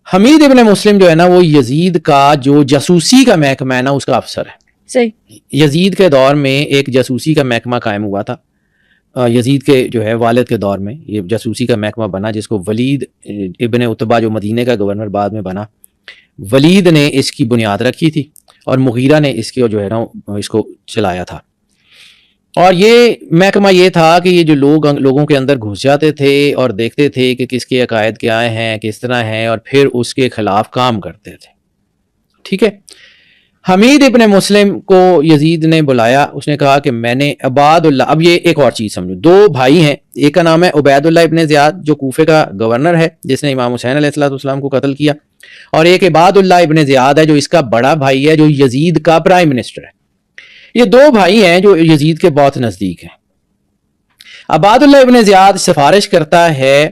حمید ابن مسلم جو ہے نا وہ یزید کا جو جاسوسی کا محکمہ ہے نا اس کا افسر ہے. صحیح. یزید کے دور میں ایک جاسوسی کا محکمہ قائم ہوا تھا. یزید کے جو ہے والد کے دور میں یہ جاسوسی کا محکمہ بنا جس کو ولید ابن عتبہ جو مدینے کا گورنر بعد میں بنا, ولید نے اس کی بنیاد رکھی تھی اور مغیرہ نے اس کے جو ہے نا اس کو چلایا تھا. اور یہ محکمہ یہ تھا کہ یہ جو لوگوں کے اندر گھس جاتے تھے اور دیکھتے تھے کہ کس کے عقائد کیا ہیں, کس طرح ہیں, اور پھر اس کے خلاف کام کرتے تھے. ٹھیک ہے. حمید ابن مسلم کو یزید نے بلایا, اس نے کہا کہ میں نے عباد اللہ, اب یہ ایک اور چیز سمجھو, دو بھائی ہیں, ایک کا نام ہے عبید اللہ ابن زیاد جو کوفے کا گورنر ہے جس نے امام حسین علیہ السلام کو قتل کیا, اور ایک عباد اللہ ابن زیاد ہے جو اس کا بڑا بھائی ہے جو یزید کا پرائم منسٹر ہے. یہ دو بھائی ہیں جو یزید کے بہت نزدیک ہیں. عباد اللہ ابن زیاد سفارش کرتا ہے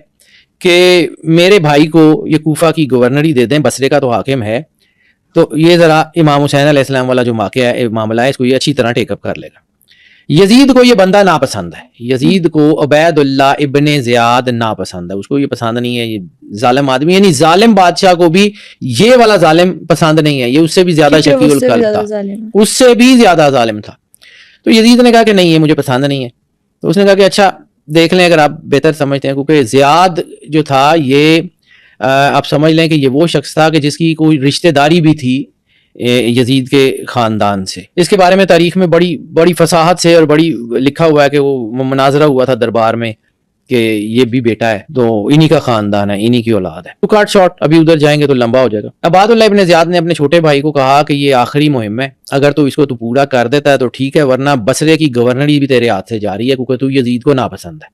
کہ میرے بھائی کو یہ کوفہ کی گورنری دے دیں, بصرے کا تو حاکم ہے, تو یہ ذرا امام حسین علیہ السلام والا جو واقعہ ہے معاملہ ہے اس کو یہ اچھی طرح ٹیک اپ کر لے گا. یزید کو یہ بندہ ناپسند ہے, یزید کو عبید اللہ ابن زیاد ناپسند ہے, اس کو یہ پسند نہیں ہے, یہ ظالم آدمی, یعنی ظالم بادشاہ کو بھی یہ والا ظالم پسند نہیں ہے, یہ اس سے بھی زیادہ شفیع القلب تھا, اس سے بھی زیادہ ظالم تھا. تو یزید نے کہا کہ نہیں یہ مجھے پسند نہیں ہے. تو اس نے کہا کہ اچھا دیکھ لیں اگر آپ بہتر سمجھتے ہیں, کیونکہ زیاد جو تھا یہ آپ سمجھ لیں کہ یہ وہ شخص تھا کہ جس کی کوئی رشتہ داری بھی تھی یزید کے خاندان سے. اس کے بارے میں تاریخ میں بڑی فصاحت سے اور بڑی لکھا ہوا ہے کہ وہ مناظرہ ہوا تھا دربار میں کہ یہ بھی بیٹا ہے تو انہی کا خاندان ہے, انہی کی اولاد ہے. تو کاٹ شارٹ, ابھی ادھر جائیں گے تو لمبا ہو جائے گا. عباد اللہ ابن زیاد نے اپنے چھوٹے بھائی کو کہا کہ یہ آخری مہم ہے, اگر تو اس کو تو پورا کر دیتا ہے تو ٹھیک ہے, ورنہ بصرے کی گورنری بھی تیرے ہاتھ سے جاری ہے کیونکہ تو یزید کو ناپسند ہے.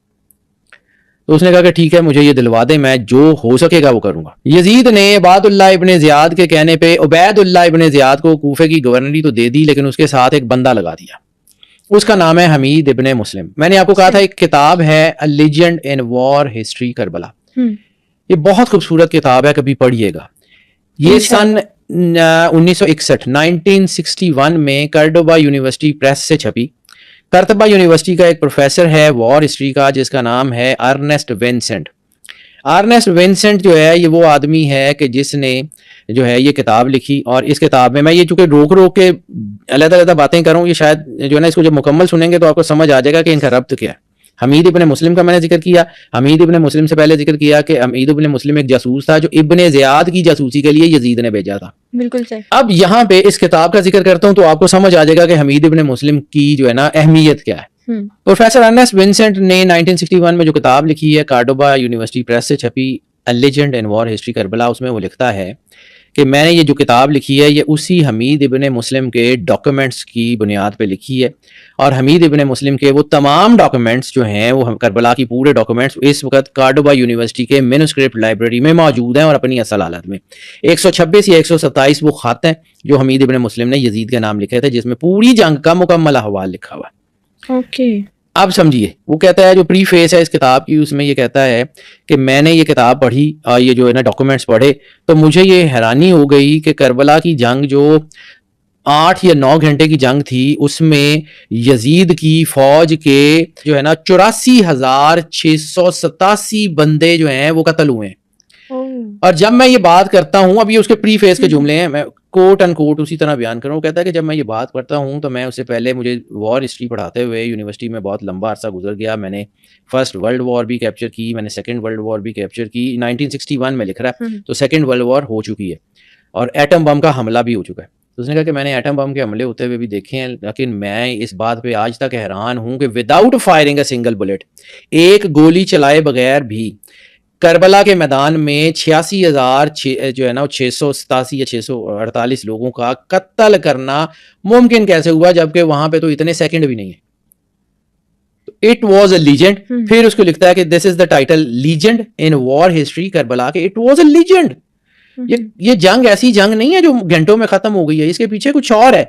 تو اس نے کہا کہ ٹھیک ہے مجھے یہ دلوا دے, میں جو ہو سکے گا وہ کروں گا. یزید نے عباد اللہ ابن زیاد کے کہنے پہ عبید اللہ ابن زیاد کو کوفے کی گورنری تو دے دی, لیکن اس کے ساتھ ایک بندہ لگا دیا, اس کا نام ہے حمید ابن مسلم. میں نے آپ کو کہا تھا ایک کتاب ہے A Legend in War History Karbala, یہ بہت خوبصورت کتاب ہے, کبھی پڑھیے گا. یہ سن 1961 میں کرڈوبا یونیورسٹی پریس سے چھپی. کرتبہ یونیورسٹی کا ایک پروفیسر ہے وار ہسٹری کا جس کا نام ہے ارنسٹ وینسنٹ. ارنسٹ وینسنٹ جو ہے یہ وہ آدمی ہے کہ جس نے جو ہے یہ کتاب لکھی, اور اس کتاب میں یہ چونکہ روک کے علیحدہ باتیں کروں, یہ شاید جو ہے نا اس کو جب مکمل سنیں گے تو آپ کو سمجھ آ جائے گا کہ ان کا ربط کیا ہے. حمید ابن مسلم کا میں نے ذکر کیا, حمید ابن مسلم سے پہلے ذکر کیا کہ حمید ابن مسلم ایک جاسوس تھا جو ابن زیاد کی جاسوسی کے لیے یزید نے بھیجا تھا. بالکل صحیح. اب یہاں پہ اس کتاب کا ذکر کرتا ہوں تو آپ کو سمجھ آ جائے گا کہ حمید ابن مسلم کی جو ہے نا اہمیت کیا ہے. پروفیسر ارنسٹ وینسنٹ نے 1961 میں جو کتاب لکھی ہے کارڈوبا یونیورسٹی پریس سے چھپی A Legend in War History Karbala, اس میں وہ لکھتا ہے کہ میں نے یہ جو کتاب لکھی ہے یہ اسی حمید ابن مسلم کے ڈاکومنٹس کی بنیاد پہ لکھی ہے, اور حمید ابن مسلم کے وہ تمام ڈاکومنٹس جو ہیں وہ کربلا کی پورے ڈاکومنٹس اس وقت کارڈوبا یونیورسٹی کے مینوسکرپٹ لائبریری میں موجود ہیں اور اپنی اصل حالت میں. 126 یا 127 وہ خط ہیں جو حمید ابن مسلم نے یزید کے نام لکھے تھے, جس میں پوری جنگ کا مکمل احوال لکھا ہوا ہے. اوکے, اب سمجھیے وہ کہتا ہے جو پری فیس ہے اس کتاب کی, اس میں یہ کہتا ہے کہ میں نے یہ کتاب پڑھی اور یہ جو ہے نا ڈاکومنٹس پڑھے تو مجھے یہ حیرانی ہو گئی کہ کربلا کی جنگ جو 8 یا 9 گھنٹے کی جنگ تھی اس میں یزید کی فوج کے جو ہے نا 84,687 بندے جو ہیں وہ قتل ہوئے ہیں. اور جب میں یہ بات کرتا ہوں, اب یہ اس کے پری فیس کے جملے ہیں, میں کوٹ ان کوٹ اسی طرح بیان کروں. وہ کہتا ہے کہ جب میں یہ بات کرتا ہوں تو میں اس سے پہلے مجھے وار ہسٹری پڑھاتے ہوئے یونیورسٹی میں بہت لمبا عرصہ گزر گیا. میں نے فرسٹ ورلڈ وار بھی کیپچر کی, میں نے سیکنڈ ورلڈ وار بھی کیپچر کی. 1961 میں لکھ رہا ہے تو سیکنڈ ورلڈ وار ہو چکی ہے اور ایٹم بم کا حملہ بھی ہو چکا ہے. تو اس نے کہا کہ میں نے ایٹم بم کے حملے ہوتے ہوئے بھی دیکھے ہیں, لیکن میں اس بات پہ آج تک حیران ہوں کہ without firing a single Bullet, ایک گولی چلائے بغیر بھی کربلا کے میدان میں 86,000 جو ہے نا 687 یا 648 لوگوں کا قتل کرنا ممکن کیسے ہوا, جبکہ وہاں پہ تو اتنے سیکنڈ بھی نہیں ہیں. It was a legend. پھر اس کو لکھتا ہے کہ this is the title legend in war history Karbala, کہ اٹ واز اے لیجنڈ. یہ جنگ ایسی جنگ نہیں ہے جو گھنٹوں میں ختم ہو گئی ہے, اس کے پیچھے کچھ اور ہے.